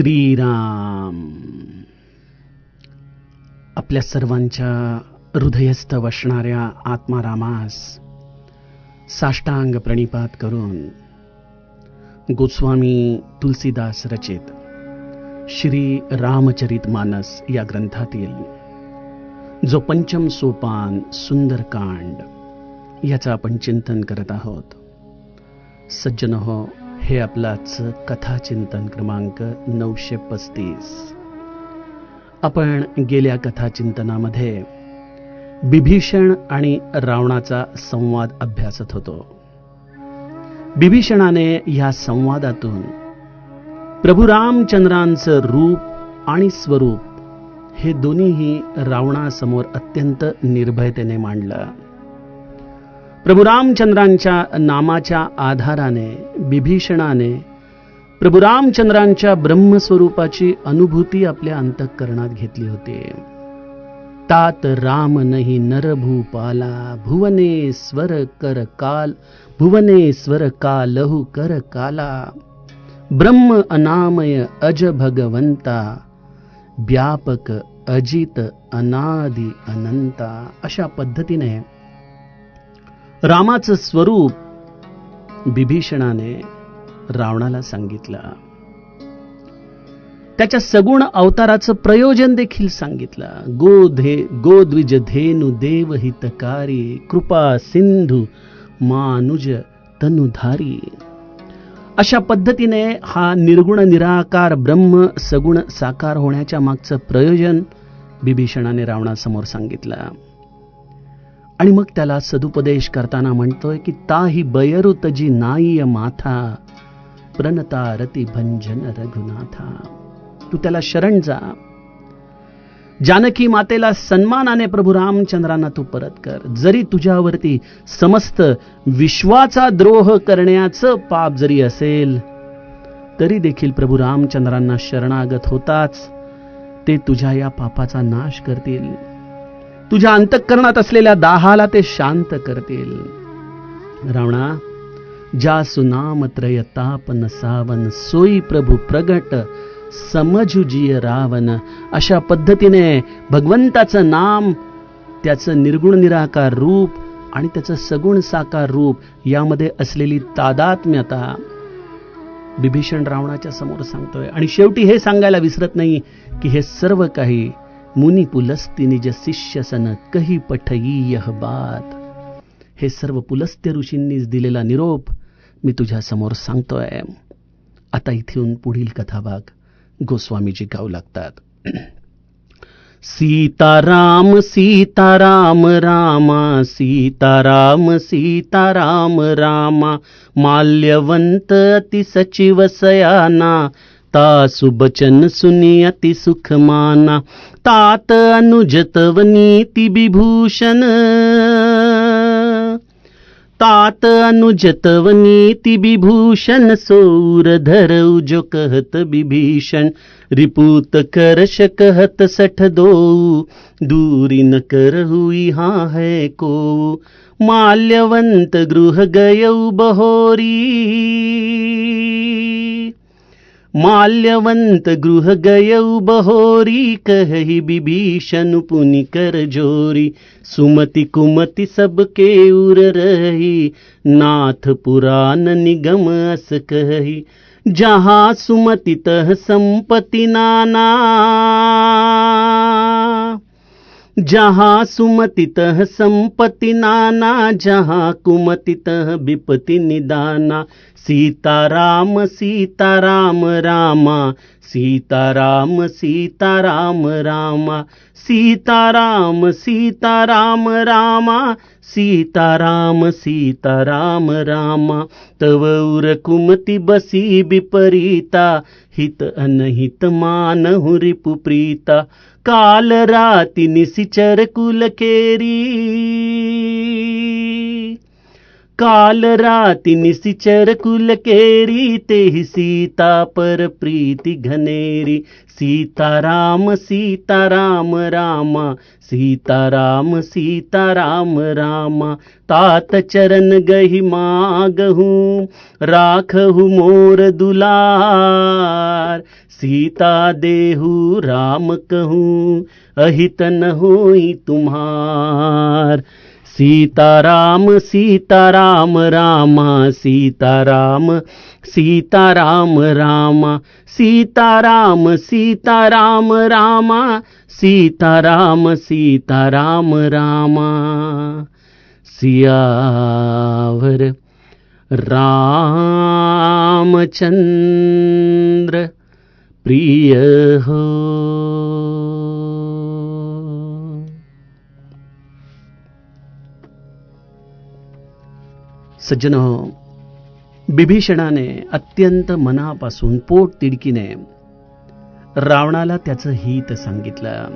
श्रीराम. आपल्या सर्वांच्या हृदयस्थ वसणाऱ्या आत्मारामास साष्टांग प्रणिपात करून गोस्वामी तुलसीदास रचित श्री रामचरित मानस या ग्रंथातील जो पंचम सोपान सुंदरकांड याचा आपण चिंतन करत आहोत. सज्जन हो, हे आपलाच कथाचिंतन क्रमांक 935. आपण गेल्या कथाचिंतनामध्ये बिभीषण आणि रावणाचा संवाद अभ्यासत होतो. बिभीषणाने या संवादातून प्रभू रामचंद्रांचं रूप आणि स्वरूप हे दोन्हीही रावणासमोर अत्यंत निर्भयतेने मांडलं. प्रभू रामचंद्रांच्या नामाच्या आधाराने बिभीषणाने प्रभू रामचंद्रांच्या ब्रह्मस्वरूपाची अनुभूती आपल्या अंतःकरणात घेतली होती. तात राम नहीं नरभूपाला भुवनेश्वर कर काल भुवनेश्वर कालहु कर काला ब्रह्म अनामय अज भगवंता व्यापक अजित अनादि अनंता. अशा पद्धतीने रामाचं स्वरूप बिभीषणाने रावणाला सांगितलं. त्याच्या सगुण अवताराचं प्रयोजन देखील सांगितलं. गोद्विज धेनु देव हितकारी कृपा सिंधू मानुज तनुधारी. अशा पद्धतीने हा निर्गुण निराकार ब्रह्म सगुण साकार होण्याच्या मागचं प्रयोजन बिभीषणाने रावणासमोर सांगितलं. आणि मग त्याला सदुपदेश करताना म्हणतोय की ताही बयरु तजी नाईय माथा प्रणता रती भंजन रघुनाथा. तू त्याला शरण जा. जानकी मातेला सन्मानाने प्रभू रामचंद्रांना तू परत कर. जरी तुझ्यावरती समस्त विश्वाचा द्रोह करण्याचं पाप जरी असेल तरी देखील प्रभू रामचंद्रांना शरणागत होताच ते तुझ्या या पापाचा नाश करतील. तुझ्या अंतःकरणात असलेल्या दाहाला ते शांत करतील. रावणा, जासु नाम त्रय तापन सावन सोई प्रभु प्रगट समजुजिय रावण. अशा पद्धतीने भगवंताचं नाम, त्याचं निर्गुण निराकार रूप आणि त्याचं सगुण साकार रूप यामध्ये असलेली तादात्म्यता बिभीषण रावणाच्या समोर सांगतोय. आणि शेवटी हे सांगायला विसरत नाही की हे सर्व काही मुनी पुलस्ती निज शिष्य सन कही पठई यह बात. हे सर्व पुलस्त्य ऋषींनीच दिलेला निरोप मी तुझ्या समोर सांगतोय. आता इथून पुढील कथाभाग गोस्वामीजी गाऊ लागतात. सीताराम सीताराम रामा सीताराम सीताराम रामा माल्यवंत अति सचिव सयाना तासु बचन सुनी अति सुख माना तात अनुजतवनीति विभूषण तात अनुजतवनीति विभूषण सौरधर जो कहत विभीषण रिपुत करश कहत सठ दो दूरी न करहु यहाँ है को माल्यवंत गृह गयौ बहोरी माल्यवंत गृह गयौ बहोरी कहि विभीषण पुनि कर जोरी सुमति कुमति सबके उर रही नाथ पुराण निगम अस कही जहाँ सुमति तह संपत्ति नाना जहाँ सुमति तह संपत्ति नाना जहाँ कुमति तह विपत्ति निदाना सीताराम सीताराम रामा सीताराम सीताराम रामा सीताराम सीताराम रामा सीताराम सीताराम रामा तव उर कुमति बसी विपरीता हित अनहित मानहु रिपु प्रीता काल राति निशिचर कुल केरी काल राति निशिचर कुल केरी तेहि सीता पर प्रीति घनेरी सीताराम सीताराम रामा सीताराम सीताराम रामा तात चरण गहि मागहूँ राखहु मोर दुलार सीता देहु राम कहूँ, अहित न होई तुम्हार। सीताराम सीताराम रामा, सीताराम सीताराम रामा, सीताराम सीताराम रामा, सीताराम सीताराम रामा। सियावर रामचंद्र प्रिय हो। सज्जनो, बिभीषणाने अत्यंत मनापासून पोटतिडकीने रावणाला त्याचं हित सांगितलं.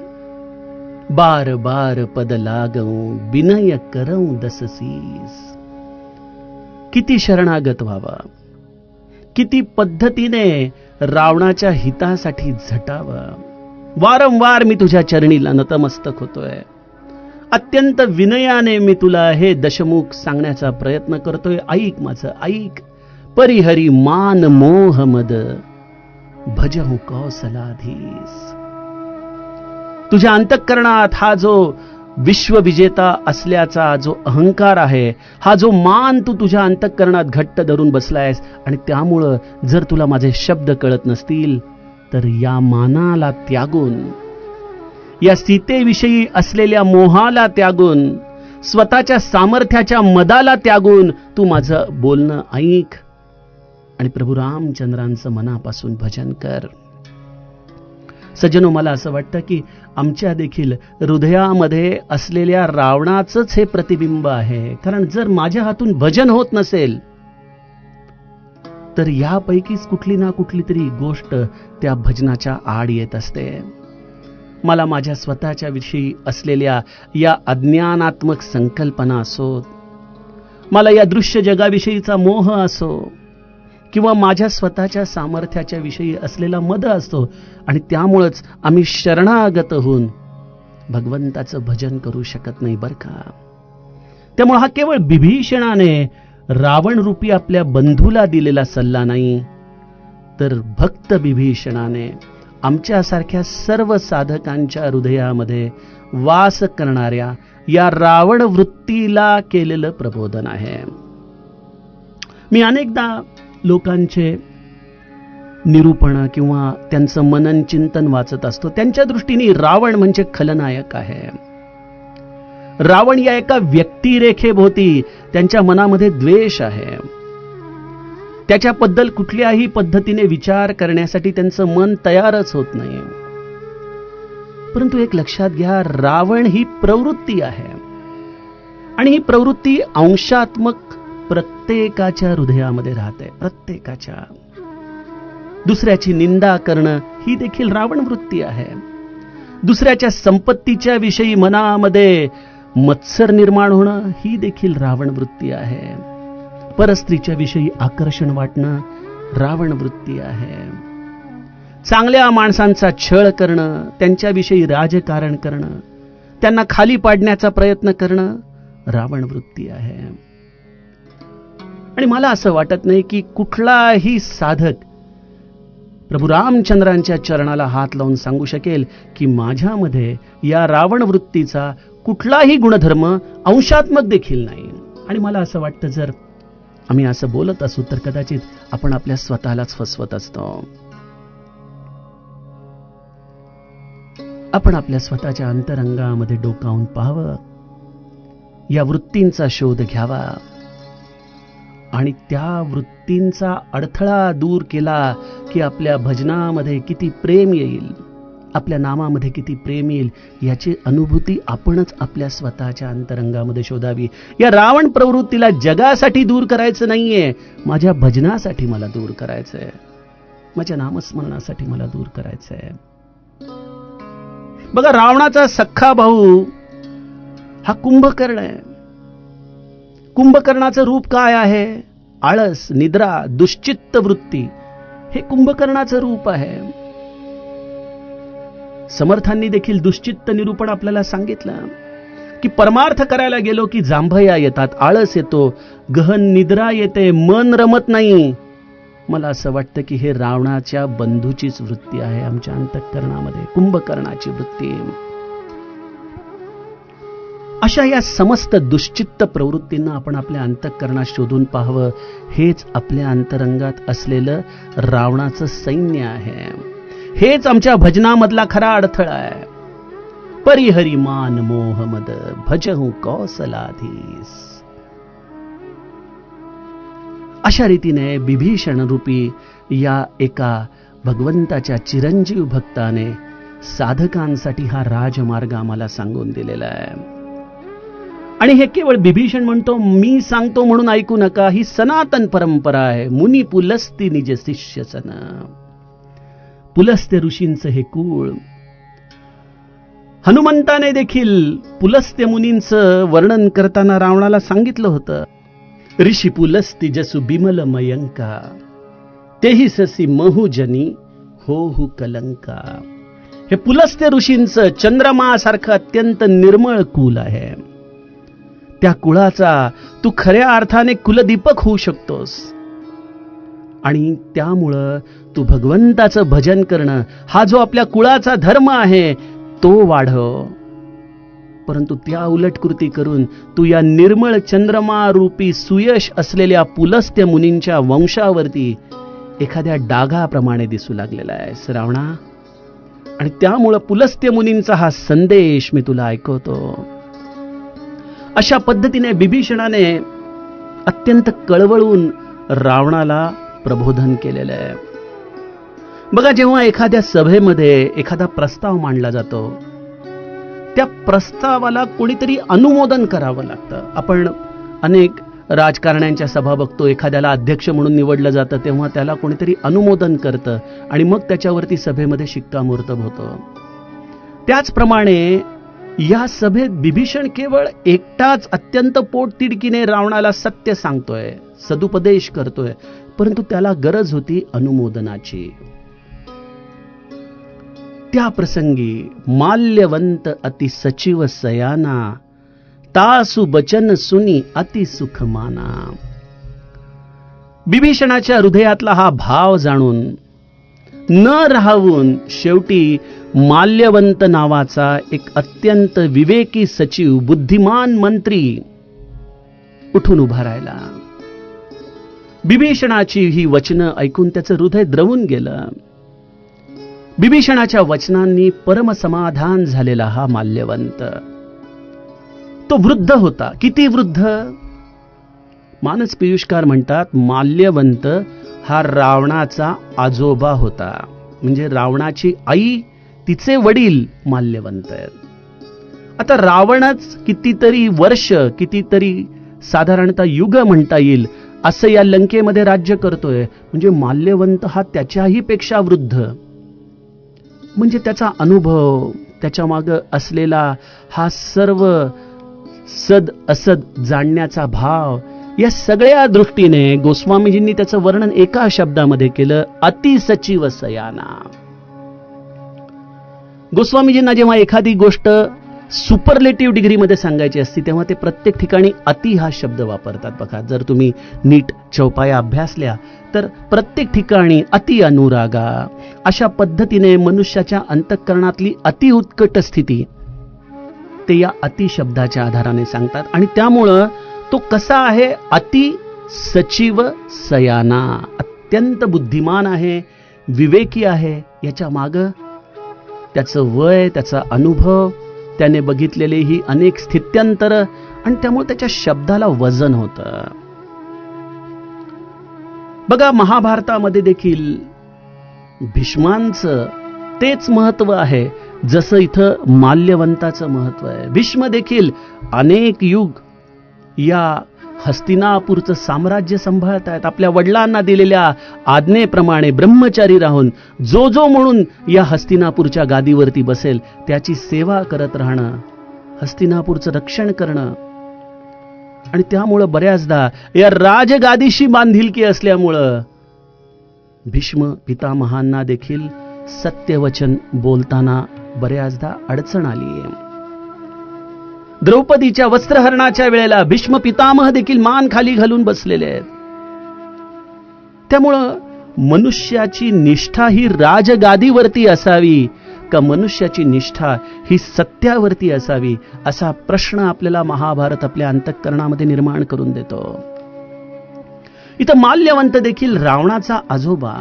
बार बार पद लागूं, विनय करऊं दससीस. किती शरणागत व्हावा, किती पद्धतीने रावणाच्या हितासाठी झटावं. वारंवार मी तुझ्या चरणीला नतमस्तक होतोय. अत्यंत विनयाने मी तुला हे दशमुख सांगण्याचा प्रयत्न करतोय. ऐक माझं, ऐक. परिहरी मान मोह मद, भजहु कौसलाधीस. तुझ्या अंतःकरणात हा जो विश्वविजेता असल्याचा जो अहंकार आहे, हा जो मान तू तुझ्या अंतःकरणात घट्ट धरून बसलायस, आणि त्यामुळं जर तुला माझे शब्द कळत नसतील तर या मानाला त्यागून, या सीतेविषयी असलेल्या मोहाला त्यागून, स्वतःच्या सामर्थ्याच्या मदाला त्यागून तू माझं बोलणं ऐक आणि प्रभू रामचंद्रांचं मनापासून भजन कर. सज्जनो, मला असं वाटतं की आमच्या देखील हृदयामध्ये असलेल्या रावणाचंच हे प्रतिबिंब आहे. कारण जर माझ्या हातून भजन होत नसेल तर यापैकीच कुठली ना कुठली तरी गोष्ट त्या भजनाच्या आड येत असते. मला माझ्या स्वतःच्या विषयी असलेल्या या अज्ञानात्मक संकल्पना असोत, मला या दृश्य जगाविषयीचा मोह असो, किंवा माझ्या स्वतःच्या सामर्थ्याच्या विषयी असलेला मद असतो, आणि त्यामुळेच आम्ही शरणागत होऊन भगवंताचं भजन करू शकत नाही बरं का. त्यामुळे हा केवळ बिभीषणाने रावण रूपी आपल्या बंधूला दिलेला सल्ला नाही, तर भक्त बिभीषणाने आमच्यासारख्या सर्व साधकांच्या हृदयामध्ये वास करणाऱ्या या रावण वृत्तीला केलेलं प्रबोधन आहे. मी अनेकदा लोकांचे निरूपण किंवा त्यांचं मनन चिंतन वाचत असतो. त्यांच्या दृष्टीने रावण म्हणजे खलनायक आहे. रावण या एका व्यक्तिरेखेभोवती त्यांच्या मनामध्ये द्वेष आहे. त्याच्याबद्दल कुठल्याही पद्धतीने विचार करण्यासाठी त्यांचं मन तयारच होत नाही. परंतु एक लक्षात घ्या, रावण ही प्रवृत्ती आहे, आणि ही प्रवृत्ती अंशात्मक प्रत्येकाच्या हृदयामध्ये राहते. प्रत्येकाच्या. दुसऱ्याची निंदा करणं ही देखील रावण वृत्ती आहे. दुसऱ्याच्या संपत्तीच्या विषयी मनामध्ये मत्सर निर्माण होणं ही देखील रावण वृत्ती आहे. परस्त्रीच्या विषयी आकर्षण वाटणं रावण वृत्ती आहे. चांगल्या माणसांचा छळ करणं, त्यांच्याविषयी राजकारण करणं, त्यांना खाली पाडण्याचा प्रयत्न करणं रावण वृत्ती आहे. आणि मला असं वाटत नाही की कुठलाही साधक प्रभू रामचंद्रांच्या चरणाला हात लावून सांगू शकेल की माझ्यामध्ये या रावण वृत्तीचा कुठलाही गुणधर्म अंशात्मक देखील नाही. आणि मला असं वाटतं, जर आम्ही असं बोलत असू तर कदाचित आपण आपल्या स्वतःलाच फसवत असतो. आपण आपल्या स्वतःच्या अंतरंगामध्ये डोकावून पाहावं, या वृत्तींचा शोध घ्यावा, आणि त्या वृत्तींचा अडथळा दूर केला की आपल्या भजनामध्ये किती प्रेम येईल, आपल्या नामामध्ये किती प्रेम येईल, याची अनुभूती आपणच आपल्या स्वतःच्या अंतरंगामध्ये शोधावी. या रावण प्रवृत्तीला जगासाठी दूर करायचं नाहीये, माझ्या भजनासाठी मला दूर करायचंय, माझ्या नामस्मरणासाठी मला दूर करायचंय. बघा, रावणाचा सख्खा भाऊ हा कुंभकर्ण आहे. कुंभकर्णाचं रूप काय आहे? आळस, निद्रा, दुश्चित्त वृत्ती हे कुंभकर्णाचं रूप आहे. समर्थांनी देखील दुश्चित्त निरूपण आपल्याला सांगितलं की परमार्थ करायला गेलो की जांभया येतात, आळस येतो, गहन निद्रा येते, मन रमत नाही. मला असं वाटतं की हे रावणाच्या बंधूचीच वृत्ती आहे आमच्या अंतःकरणामध्ये, कुंभकर्णाची वृत्ती. अशा या समस्त दुश्चित्त प्रवृत्तींना आपण आपल्या अंतःकरणात शोधून पाहावं. हेच आपल्या अंतरंगात असलेलं रावणाचं सैन्य आहे. हेच आमच्या भजनामधला खरा अडथळा आहे. परिहरी मान मोह मद भजहू कौसलाधीस. अशा रीतीने विभीषण रूपी या एका भगवंताच्या चिरंजीव भक्ताने साधकांसाठी हा राजमार्ग आम्हाला सांगून दिलेला आहे. आणि हे केवळ विभीषण म्हणतो, मी सांगतो म्हणून ऐकू नका. ही सनातन परंपरा आहे. मुनी पुलस्ती निज शिष्य सन. पुलस्त्य ऋषींचं हे कुळ. हनुमंताने देखील पुलस्त्य मुनींचं वर्णन करताना रावणाला सांगितलं होतं, ऋषी पुलस्ती जसु बिमल मयंका तेही ससी महूजनी होहु कलंका. हे पुलस्त्य ऋषींचं चंद्रमासारखं अत्यंत निर्मळ कुल आहे. त्या कुळाचा तू खऱ्या अर्थाने कुलदीपक होऊ शकतोस. आणि त्यामुळं तू भगवंताचं भजन करणं हा जो आपल्या कुळाचा धर्म आहे तो वाढव. परंतु त्या उलट कृती करून तू या निर्मळ चंद्रमा रूपी सुयश असलेल्या पुलस्त्य मुनींच्या वंशावरती एखाद्या डागाप्रमाणे दिसू लागलेला आहे श्रावणा. आणि त्यामुळं पुलस्त्य मुनींचा हा संदेश मी तुला ऐकवतो. अशा पद्धतीने विभीषणाने अत्यंत कळवळून रावणाला प्रबोधन केलेलं आहे. बघा, जेव्हा एखाद्या सभेमध्ये एखादा प्रस्ताव मांडला जातो, त्या प्रस्तावाला कोणीतरी अनुमोदन करावं लागतं. आपण अनेक राजकारण्यांच्या सभा बघतो, एखाद्याला अध्यक्ष म्हणून निवडलं जातं तेव्हा त्याला कोणीतरी अनुमोदन करतं आणि मग त्याच्यावरती सभेमध्ये शिक्कामोर्तब होतं. त्याचप्रमाणे या सभेत विभीषण केवळ एकटाच अत्यंत पोटतिडकीने रावणाला सत्य सांगतोय, सदुपदेश करतोय, परंतु त्याला गरज होती अनुमोदनाची. त्या प्रसंगी माल्यवंत अति सचिव सयाना तासु बचन सुनी अति सुख माना. विभीषणाच्या हृदयातला हा भाव जाणून न राहून शेवटी माल्यवंत नावाचा एक अत्यंत विवेकी सचिव, बुद्धिमान मंत्री उठून उभा राहिला. विभीषणाची ही वचनं ऐकून त्याचं हृदय द्रवून गेलं. विभीषणाच्या वचनांनी परमसमाधान झालेला हा माल्यवंत, तो वृद्ध होता. किती वृद्ध? मानस पियुषकार म्हणतात माल्यवंत हा रावणाचा आजोबा होता. म्हणजे रावणाची आई, तिचे वडील माल्यवंत आहेत. आता रावणच कितीतरी वर्ष, कितीतरी साधारणतः युग म्हणता येईल असं या लंकेमध्ये राज्य करतोय. म्हणजे माल्यवंत हा त्याच्याही पेक्षा वृद्ध. म्हणजे त्याचा अनुभव, त्याच्या मागे असलेला हा सर्व सद असद जाणण्याचा भाव, या सगळ्या दृष्टीने गोस्वामीजींनी त्याचं वर्णन एका शब्दामध्ये केलं, अतिसचिव सयाना. गोस्वामीजींना जेव्हा एखादी गोष्ट सुपरलेटिव्ह डिग्रीमध्ये सांगायची असते तेव्हा ते प्रत्येक ठिकाणी अति हा शब्द वापरतात. बघा, जर तुम्ही नीट चौपाया अभ्यासल्या तर प्रत्येक ठिकाणी अति अनुरागा अशा पद्धतीने मनुष्याच्या अंतःकरणातली अति उत्कट स्थिती ते या अति शब्दाच्या आधाराने सांगतात. आणि त्यामुळं तो कसा आहे? अति सचिव सयाना, अत्यंत बुद्धिमान आहे, विवेकी आहे. याच्या मागं त्याचं वय, त्याचा अनुभव, त्याने बघितलेले ही अनेक स्थित्यंतर, आणि त्यामुळे त्याच्या शब्दाला वजन होतं. बघा, महाभारतामध्ये देखील भीष्मांचं तेच महत्व आहे जसं इथं माल्यवंताचं महत्व आहे. भीष्म देखील अनेक युग या हस्तिनापूरचं साम्राज्य सांभाळत आहेत. आपल्या वडिलांना दिलेल्या आज्ञेप्रमाणे ब्रह्मचारी राहून जो जो म्हणून या हस्तिनापूरच्या गादीवरती बसेल त्याची सेवा करत राहणं, हस्तिनापूरचं रक्षण करणं. आणि त्यामुळं बऱ्याचदा या राजगादीशी बांधिलकी असल्यामुळं भीष्म पितामहांना देखील सत्यवचन बोलताना बऱ्याचदा अडचण आली आहे. द्रौपदीच्या वस्त्रहरणाच्या वेळेला भीष्म पितामह देखील मान खाली घालून बसलेले आहेत. त्यामुळं मनुष्याची निष्ठा ही राजगादीवरती असावी का मनुष्याची निष्ठा ही सत्यावरती असावी, असा प्रश्न आपल्याला महाभारत आपल्या अंतःकरणामध्ये निर्माण करून देतो. इथं माल्यवंत देखील रावणाचा आजोबा,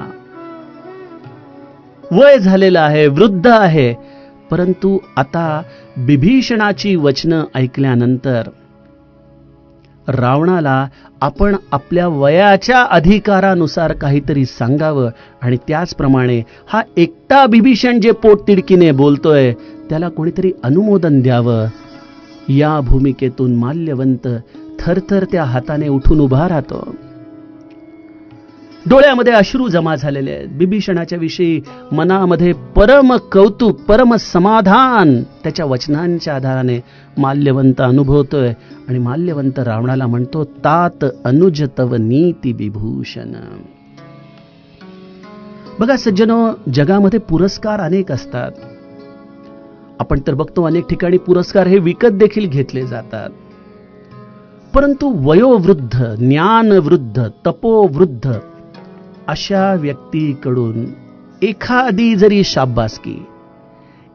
वय झालेला आहे, वृद्ध आहे, परंतु आता बिभीषणाची वचनं ऐकल्यानंतर रावणाला आपण आपल्या वयाच्या अधिकारानुसार काहीतरी सांगावं आणि त्याचप्रमाणे हा एकटा बिभीषण जे पोटतिडकीने बोलतोय त्याला कोणीतरी अनुमोदन द्यावं. या भूमिकेतून माल्यवंत थरथर त्या हाताने उठून उभा राहतो. डोळ्यामध्ये अश्रू जमा झालेले आहेत. बिभीषणाच्या विषयी मनामध्ये परम कौतुक, परम समाधान त्याच्या वचनांच्या आधाराने माल्यवंत अनुभवतोय आणि माल्यवंत रावणाला म्हणतो, तात अनुज तव नीती विभूषण. बघा सज्जनो, जगामध्ये पुरस्कार अनेक असतात. आपण तर बघतो अनेक ठिकाणी पुरस्कार हे विकत देखील घेतले जातात. परंतु वयोवृद्ध, ज्ञानवृद्ध, तपोवृद्ध अशा व्यक्तीकडून एखादी जरी शाबासकी,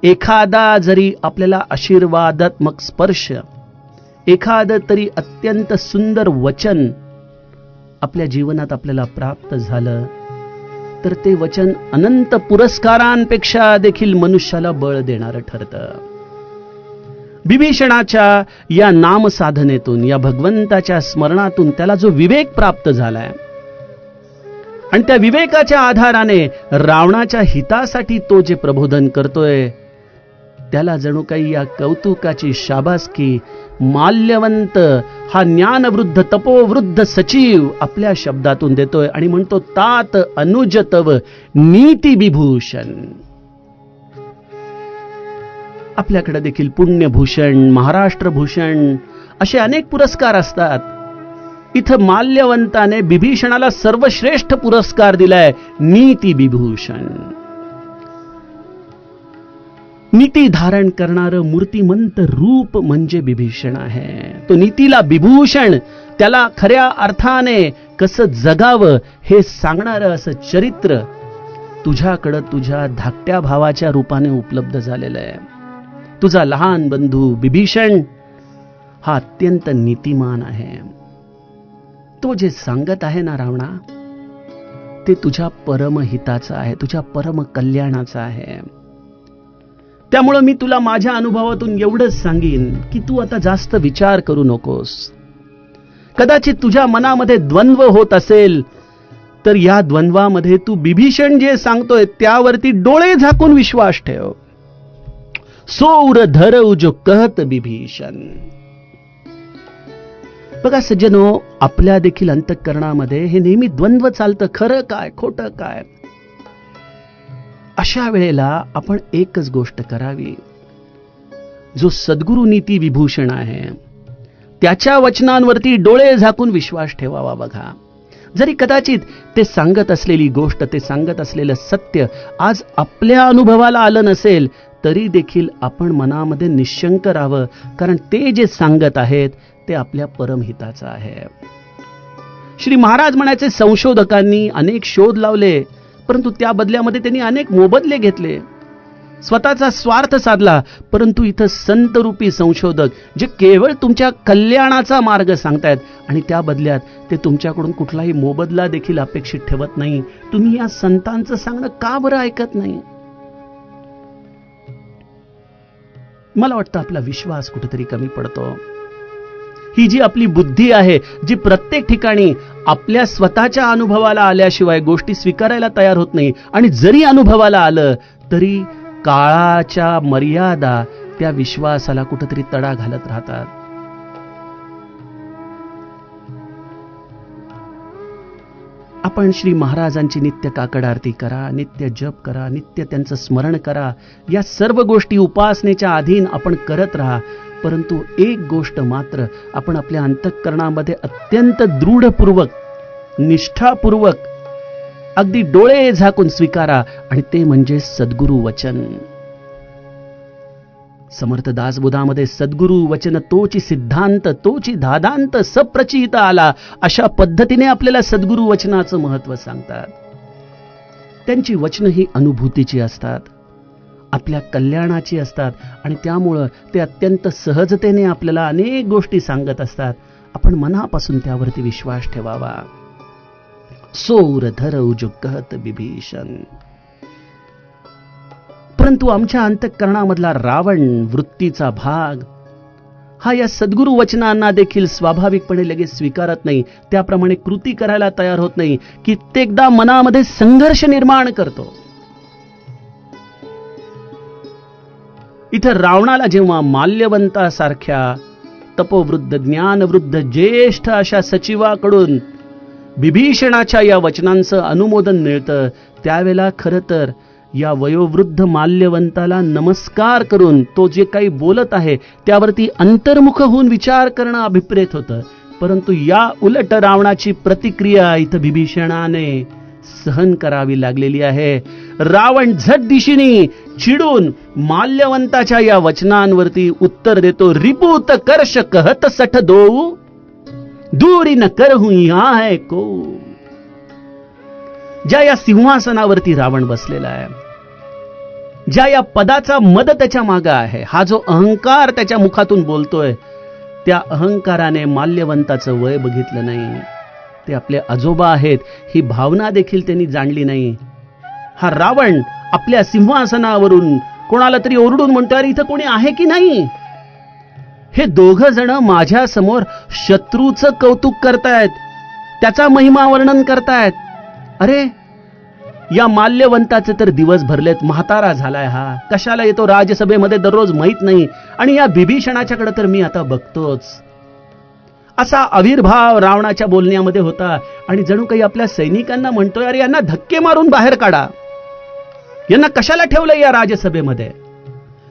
एखादा जरी आपल्याला आशीर्वादात्मक स्पर्श, एखादं तरी अत्यंत सुंदर वचन आपल्या जीवनात आपल्याला प्राप्त झालं तर ते वचन अनंत पुरस्कारांपेक्षा देखील मनुष्याला बळ देणारं ठरतं. बिभीषणाच्या या नामसाधनेतून, या भगवंताच्या स्मरणातून त्याला जो विवेक प्राप्त झालाय आणि त्या विवेकाच्या आधाराने रावणाच्या हितासाठी तो जे प्रबोधन करतोय त्याला जणू काही या कौतुकाची शाबासकी माल्यवंत हा ज्ञानवृद्ध, तपोवृद्ध सचिव आपल्या शब्दातून देतोय आणि म्हणतो, तात अनुज तव नीती विभूषण. आपल्याकडे देखील पुण्यभूषण, महाराष्ट्रभूषण असे अनेक पुरस्कार असतात. इथं माल्यवंताने बिभीषणाला सर्वश्रेष्ठ पुरस्कार दिलाय, नीती विभूषण. नीती धारण करणारं मूर्तिमंत रूप म्हणजे बिभीषण आहे. तो नीतीला विभूषण, त्याला खऱ्या अर्थाने कसं जगावं हे सांगणारं असं चरित्र तुझ्याकडं तुझ्या धाकट्या भावाच्या रूपाने उपलब्ध झालेलं आहे. तुझा लहान बंधू बिभीषण हा अत्यंत नीतिमान आहे. तो जे सांगत आहे ना रावणा, ते तुझ्या परमहिताचं आहे, तुझ्या परम कल्याणाचं आहे. त्यामुळं मी तुला माझ्या अनुभवातून एवढंच सांगीन की तू आता जास्त विचार करू नकोस. कदाचित तुझ्या मनामध्ये द्वंद्व होत असेल तर या द्वंद्वामध्ये तू बिभीषण जे सांगतोय त्यावरती डोळे झाकून विश्वास ठेव. सोर धरऊ जो कहत बिभीषण. बघा सज्जनो, आपल्या देखील अंतःकरणामध्ये हे नेहमी द्वंद्व चालतं, खरं काय खोटं काय. अशा वेळेला आपण एकच गोष्ट करावी. जो सद्गुरु नीती विभूषण आहे त्याच्या वचनांवरती डोळे झाकून विश्वास ठेवावा. बघा, जरी कदाचित ते सांगत असलेली गोष्ट, ते सांगत असलेलं सत्य आज आपल्या अनुभवाला आलं नसेल तरी देखील आपण मनामध्ये निश्शंक राहावं, कारण ते जे सांगत आहेत ते आपल्या परमहिताचं आहे. श्री महाराज म्हणायचे, संशोधकांनी अनेक शोध लावले परंतु त्या बदल्यामध्ये त्यांनी अनेक मोबदले घेतले, स्वतःचा स्वार्थ साधला. परंतु इथं संतरूपी संशोधक जे केवळ तुमच्या कल्याणाचा मार्ग सांगतायत आणि त्या बदल्यात ते तुमच्याकडून कुठलाही मोबदला देखील अपेक्षित ठेवत नाही. तुम्ही या संतांचं सांगणं का बरं ऐकत नाही? मला वाटतं आपला विश्वास कुठेतरी कमी पडतो. ही जी आपली बुद्धी आहे, जी प्रत्येक ठिकाणी आपल्या स्वतःच्या अनुभवाला आल्याशिवाय गोष्टी स्वीकारायला तयार होत नाही, आणि जरी अनुभवाला आलं तरी काळाच्या मर्यादा त्या विश्वासाला कुठेतरी तडा घालत राहतात. आपण श्री महाराजांची नित्य काकड आरती करा, नित्य जप करा, नित्य त्यांचं स्मरण करा. या सर्व गोष्टी उपासनेच्या अधीन आपण करत राहा. परंतु एक गोष्ट मात्र आपण आपल्या अंतःकरणामध्ये अत्यंत दृढपूर्वक, निष्ठापूर्वक, अगदी डोळे झाकून स्वीकारा, आणि ते म्हणजे सद्गुरु वचन. समर्थ दासबोधामध्ये सद्गुरु वचन तोची सिद्धांत, तोची धादांत सप्रचित आला, अशा पद्धतीने आपल्याला सद्गुरु वचनाचं महत्व सांगतात. त्यांची वचनं ही अनुभूतीची असतात, आपल्या कल्याणाची असतात आणि त्यामुळं ते अत्यंत सहजतेने आपल्याला अनेक गोष्टी सांगत असतात. आपण मनापासून त्यावरती विश्वास ठेवावा. सोर धरऊ जो कहत विभीषण. परंतु आमच्या अंतःकरणामधला रावण वृत्तीचा भाग हा या सद्गुरु वचनांना देखील स्वाभाविकपणे लगेच स्वीकारत नाही, त्याप्रमाणे कृती करायला तयार होत नाही. कित्येकदा मनामध्ये संघर्ष निर्माण करतो. इथं रावणाला जेव्हा माल्यवंतासारख्या तपोवृद्ध ज्ञानवृद्ध ज्येष्ठ अशा सचिवाकडून विभीषणाच्या या वचनांचं अनुमोदन मिळतं, त्यावेळेला खरं तर या वयोवृद्ध माल्यवंताला नमस्कार करून तो जे काही बोलत आहे त्यावरती अंतर्मुख होऊन विचार करणं अभिप्रेत होतं. परंतु या उलट रावणाची प्रतिक्रिया इथं विभीषणाने सहन करावी लागलेली आहे. रावण झट दिशेने चिडून माल्यवंताच्या या वचनांवरती उत्तर देतो. रिपूत कर्ष कहत सठ दो दूरी न करहूं यहां है को. ज्या या सिंहासनावरती रावण बसलेला आहे, ज्या या पदाचा मद त्याच्या मागे आहे, हा जो अहंकार त्याच्या मुखातून बोलतोय, त्या अहंकाराने माल्यवंताचं वय बघितलं नाही. ते आपले आजोबा आहेत ही भावना देखील त्यांनी जाणली नाही. हा रावण आपल्या सिंहासनावरून कोणाला तरी ओरडून म्हणतो, अरे इथं कोणी आहे की नाही? हे दोघ जण माझ्या समोर शत्रूचं कौतुक करतायत, त्याचा महिमा वर्णन करतायत. अरे या माल्यवंताचे तर दिवस भरलेत, म्हातारा झालाय हा, कशाला येतो राजसभेमध्ये दररोज माहित नाही, आणि या विभीषणाच्याकडे तर मी आता बघतोच. असा आविर्भाव रावणाच्या बोलण्यामध्ये होता. आणि जणू काही आपल्या सैनिकांना म्हणतोय, अरे यांना धक्के मारून बाहेर काढा, यांना कशाला ठेवलंय या राजसभेमध्ये?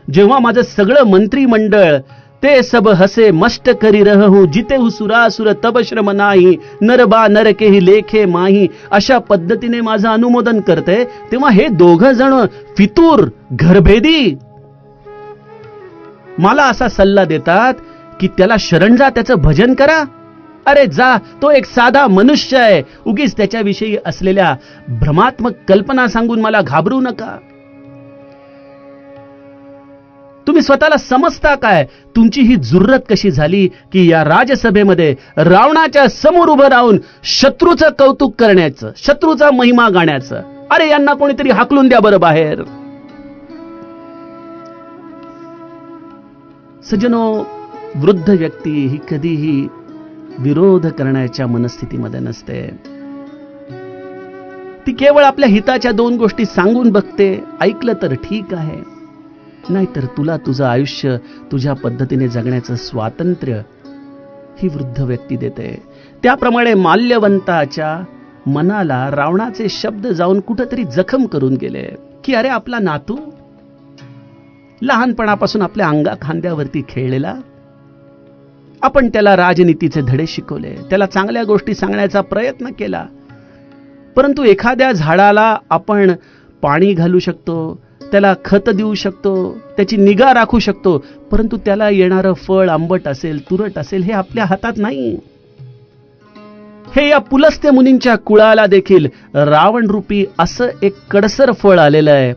जेव्हा माझं सगळं मंत्रिमंडळ ते सब हसे मस्ट करी रहू जिते सुरासुर तब श्रम नाही नरबा नरकेही लेखे माही, अशा पद्धतीने माझं अनुमोदन करते, तेव्हा हे दोघ जण फितूर घरभेदी मला असा सल्ला देतात की त्याला शरण जा, त्याचं भजन करा. अरे जा, तो एक साधा मनुष्य आहे, उगीच त्याच्याविषयी असलेल्या भ्रमात्मक कल्पना सांगून मला घाबरू नका. तुम्ही स्वतःला समजता काय? तुमची ही जुर्रत कशी झाली की या राजसभेमध्ये रावणाच्या समोर उभं राहून शत्रूचं कौतुक करण्याचं, शत्रूचा महिमा गाण्याचं? अरे यांना कोणीतरी हाकलून द्या बरं बाहेर. सज्जनो, वृद्ध व्यक्ती ही कधीही विरोध करण्याच्या मनस्थितीमध्ये नसते. ती केवळ आपल्या हिताच्या दोन गोष्टी सांगून बघते. ऐकलं तर ठीक आहे, नाहीतर तुला तुझं आयुष्य तुझ्या पद्धतीने जगण्याचं स्वातंत्र्य ही वृद्ध व्यक्ती देते. त्याप्रमाणे माल्यवंताच्या मनाला रावणाचे शब्द जाऊन कुठेतरी जखम करून गेले की अरे आपला नातू लहानपणापासून आपल्या अंगा खांद्यावरती खेळलेला, आपण त्याला राजनीतीचे धडे शिकवले, त्याला चांगल्या गोष्टी सांगण्याचा प्रयत्न केला, परंतु एखाद्या झाडाला आपण पाणी घालू शकतो, त्याला खत देऊ शकतो, त्याची निगा राखू शकतो, परंतु त्याला येणारं फळ आंबट असेल, तुरट असेल, हे आपल्या हातात नाही. हे या पुलस्त्य मुनींच्या कुळाला देखील रावण रूपी असं एक कडसर फळ आलेलं आहे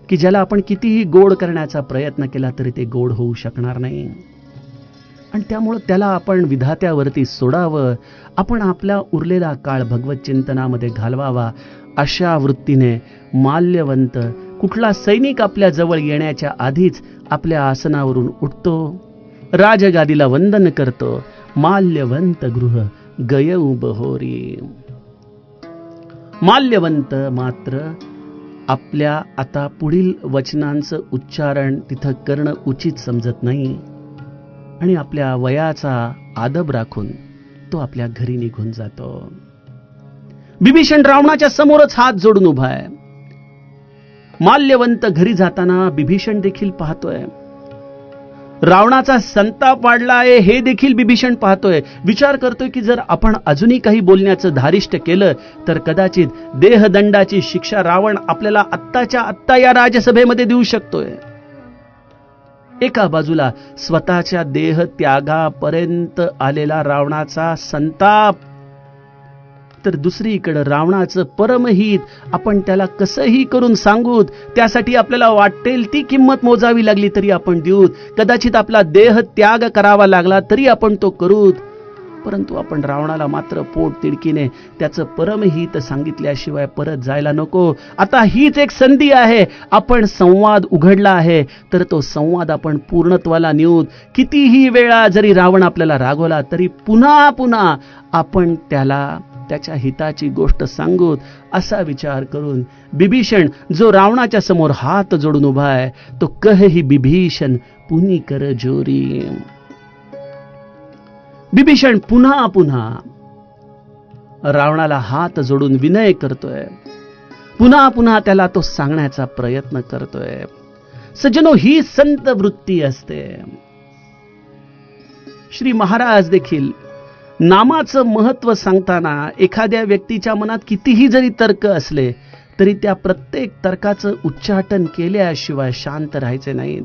की ज्याला आपण कितीही गोड करण्याचा प्रयत्न केला तरी ते गोड होऊ शकणार नाही. आणि त्यामुळे त्याला आपण विधात्यावरती सोडावं, आपण आपला उरलेला काळ भगवत चिंतनामध्ये घालवावा, अशा वृत्तीने माल्यवंत कुठला सैनिक आपल्या जवळ येण्याच्या आधीच आपल्या आसनावरून उठतो, राजगादीला वंदन करतो. माल्यवंत गृह गयऊ बहोरी. माल्यवंत मात्र आपल्या आता पुढील वचनांचं उच्चारण तिथं करणं उचित समजत नाही आणि आपल्या वयाचा आदब राखून तो आपल्या घरी निघून जातो. विभीषण रावणाच्या समोरच हात जोडून उभा आहे. माल्यवंत घरी जाताना विभीषण देखील पाहतोय. रावणाचा संताप वाढला आहे हे देखील विभीषण पाहतोय. विचार करतोय की जर आपण अजूनही काही बोलण्याचं धारिष्ट केलं तर कदाचित देहदंडाची शिक्षा रावण आपल्याला आत्ताच्या आत्ता या राजसभेमध्ये देऊ शकतोय. एका बाजूला स्वतःच्या देह त्यागापर्यंत आलेला रावणाचा संताप, तर दुसरीकडे रावणाचं परमहित आपण त्याला कसंही करून सांगूत, त्यासाठी आपल्याला वाटेल ती किंमत मोजावी लागली तरी आपण देऊत, कदाचित आपला देह त्याग करावा लागला तरी आपण तो करूत. परंतु आपण रावणाला मात्र पोट तिडकीने त्याचं परमहित सांगितल्याशिवाय परत जायला नको. आता हीच एक संधी आहे. आपण संवाद उघडला आहे तर तो संवाद आपण पूर्णत्वाला नेऊत. कितीही वेळा जरी रावण आपल्याला रागवला तरी पुन्हा पुन्हा आपण त्याला त्याच्या हिताची गोष्ट सांगूत, असा विचार करून बिभीषण जो रावणाच्या समोर हात जोडून उभा आहे, तो कहही बिभीषण पुनी कर जोरी. बिभीषण पुन्हा पुन्हा रावणाला हात जोडून विनय करतोय, पुन्हा पुन्हा त्याला तो सांगण्याचा प्रयत्न करतोय. सज्जनो, ही संत वृत्ती असते. श्री महाराज देखील नामाचं महत्व सांगताना एखाद्या व्यक्तीच्या मनात कितीही जरी तर्क असले तरी त्या प्रत्येक तर्काचं उच्चाटन केल्याशिवाय शांत राहायचे नाही.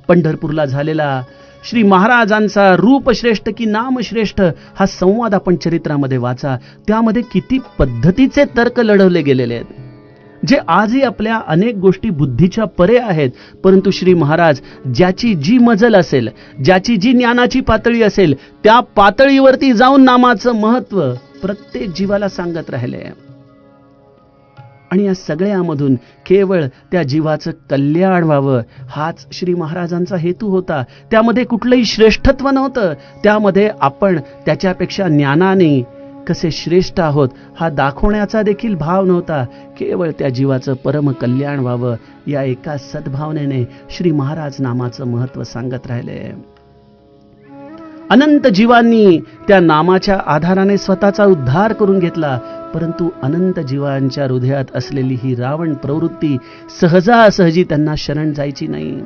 पंढरपूरला झालेला श्री महाराजांचा रूप श्रेष्ठ की नाम श्रेष्ठ हा संवाद आपण चरित्रामध्ये वाचा. त्यामध्ये किती पद्धतीचे तर्क लढवले गेलेले आहेत, जे आजही आपल्या अनेक गोष्टी बुद्धीच्या परे आहेत. परंतु श्री महाराज ज्याची जी मजल असेल, ज्याची जी ज्ञानाची पातळी असेल, त्या पातळीवरती जाऊन नामाचं महत्व प्रत्येक जीवाला सांगत राहिले. आणि या सगळ्यामधून केवळ त्या जीवाचं कल्याण व्हावं हाच श्री महाराजांचा हेतू होता. त्यामध्ये कुठलंही श्रेष्ठत्व नव्हतं. त्यामध्ये आपण त्याच्यापेक्षा ज्ञानाने कसे श्रेष्ठ आहोत हा दाखवण्याचा देखील भाव नव्हता. केवळ त्या जीवाचं परम कल्याण व्हावं या एका सद्भावनेने श्री महाराज नामाचं महत्व सांगत राहिले. अनंत जीवांनी त्या नामाच्या आधाराने स्वतःचा उद्धार करून घेतला. परंतु अनंत जीवांच्या हृदयात असलेली ही रावण प्रवृत्ती सहजासहजी त्यांना शरण जायची नाही.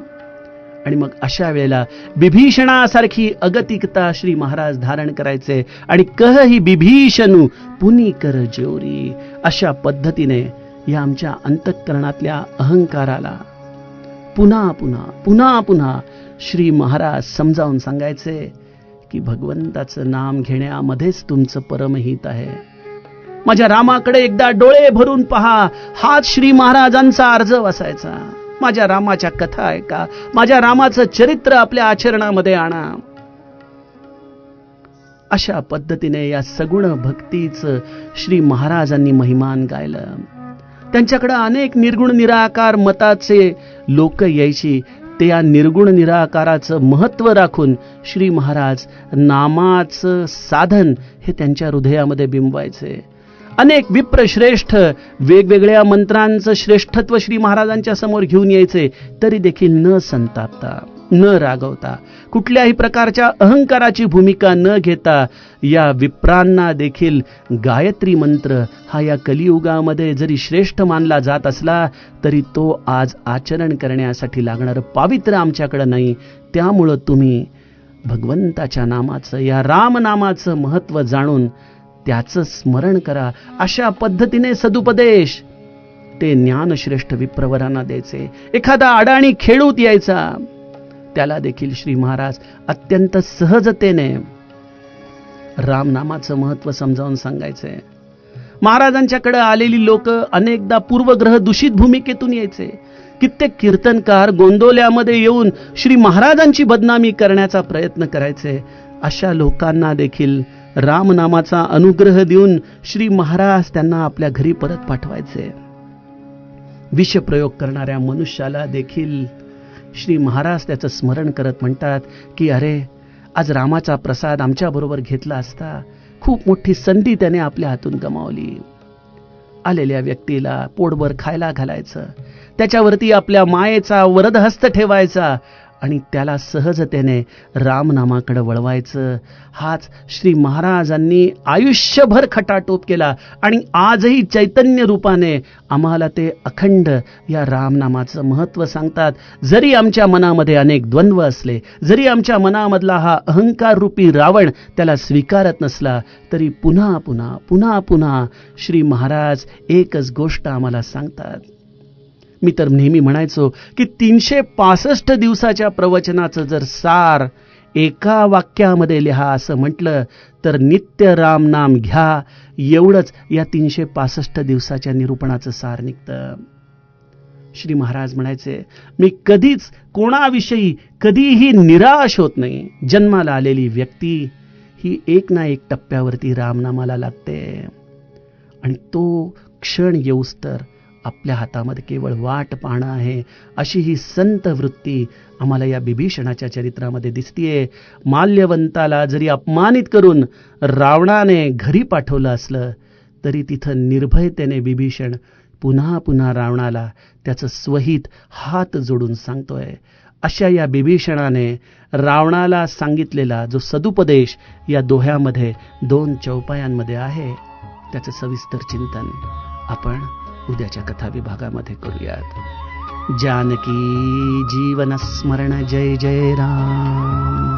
आणि मग अशा वेळेला बिभीषणासारखी अगतिकता श्री महाराज धारण करायचे आणि कहही बिभीषणू पुनी कर जोरी, अशा पद्धतीने या आमच्या अंतःकरणातल्या अहंकाराला पुन्हा पुन्हा पुन्हा पुन्हा श्री महाराज समजावून सांगायचे की भगवंताचं नाम घेण्यामध्येच तुमचं परमहित आहे. माझ्या रामाकडे एकदा डोळे भरून पहा, हाच श्री महाराजांचा अर्ज असायचा. माझ्या रामाच्या कथा ऐका, माझ्या रामाचं चरित्र आपल्या आचरणामध्ये आणा. अशा पद्धतीने या सगुण भक्तीचं श्री महाराजांनी महिमान गायलं. त्यांच्याकडे अनेक निर्गुण निराकार मताचे लोक यायची. ते या निर्गुण निराकाराचं महत्व राखून श्री महाराज नामाचं साधन हे त्यांच्या हृदयामध्ये बिंबवायचे. अनेक विप्रश्रेष्ठ वेगवेगळ्या मंत्रांचं श्रेष्ठत्व श्री महाराजांच्या समोर घेऊन यायचे, तरी देखील न संतापता, न रागवता, कुठल्याही प्रकारच्या अहंकाराची भूमिका न घेता या विप्रांना देखील गायत्री मंत्र हा या कलियुगामध्ये जरी श्रेष्ठ मानला जात असला तरी तो आज आचरण करण्यासाठी लागणारं पावित्र्य आमच्याकडे नाही. त्यामुळं तुम्ही भगवंताच्या नामाचं, या रामनामाचं महत्व जाणून त्याचं स्मरण करा. अशा पद्धतीने सदुपदेश ते ज्ञानश्रेष्ठ विप्रवरांना द्यायचे. एखादा अडाणी खेळूत यायचा, त्याला देखील श्री महाराज अत्यंत सहजतेने रामनामाचं महत्व समजावून सांगायचे. महाराजांच्याकडे आलेली लोक अनेकदा पूर्वग्रह दूषित भूमिकेतून यायचे. कित्येक कीर्तनकार गोंदोल्यामध्ये येऊन श्री महाराजांची बदनामी करण्याचा प्रयत्न करायचे. अशा लोकांना देखील रामनामाचा अनुग्रह देऊन श्री महाराज त्यांना आपल्या घरी परत पाठवायचे. विषप्रयोग करणाऱ्या मनुष्याला देखील श्री महाराज त्याचं स्मरण करत म्हणतात की अरे, आज रामाचा प्रसाद आमच्याबरोबर घेतला असता, खूप मोठी संधी त्याने आपल्या हातून गमावली. आलेल्या व्यक्तीला पोटभर खायला घालायचं, त्याच्यावरती आपल्या मायेचा वरदहस्त ठेवायचा आणि त्याला सहजतेने रामनामाकडे वळवायचं. हाच श्री महाराजांनी आयुष्यभर खटाटोप केला आणि आजही चैतन्य रूपाने आम्हाला ते अखंड या रामनामाचं महत्व सांगतात. जरी आमच्या मनामध्ये अनेक द्वंद्व असले, जरी आमच्या मनामधला हा अहंकार रूपी रावण त्याला स्वीकारत नसला, तरी पुन्हा पुन्हा पुन्हा पुन्हा श्री महाराज एकच गोष्ट आम्हाला सांगतात. मी तर नेहमी म्हणायचो की 365 दिवसाच्या प्रवचनाचं जर सार एका वाक्यामध्ये लिहा असं म्हटलं तर नित्य राम नाम घ्या, एवढंच या 365 दिवसाच्या निरूपणाचं सार निघतं. श्री महाराज म्हणायचे, मी कधीच कोणाविषयी कधीही निराश होत नाही. जन्माला आलेली व्यक्ती ही एक ना एक टप्प्यावरती रामनामाला लागते आणि तो क्षण येऊस तर आपल्या हातामध्ये केवळ वाट पाहणं आहे, अशी ही संत वृत्ती आम्हाला या बिभीषणाच्या चरित्रामध्ये दिसतीये. माल्यवंताला जरी अपमानित करून रावणाने घरी पाठवलं असलं तरी तिथं निर्भयतेने बिभीषण पुन्हा पुन्हा रावणाला त्याचं स्वहित हात जोडून सांगतोय. अशा या बिभीषणाने रावणाला सांगितलेला जो सदुपदेश या दोह्यामध्ये 2 चौपायांमध्ये आहे, त्याचं सविस्तर चिंतन आपण उद्याच्या कथा विभागामध्ये करूयात. जानकी जीवन स्मरण जय जय राम.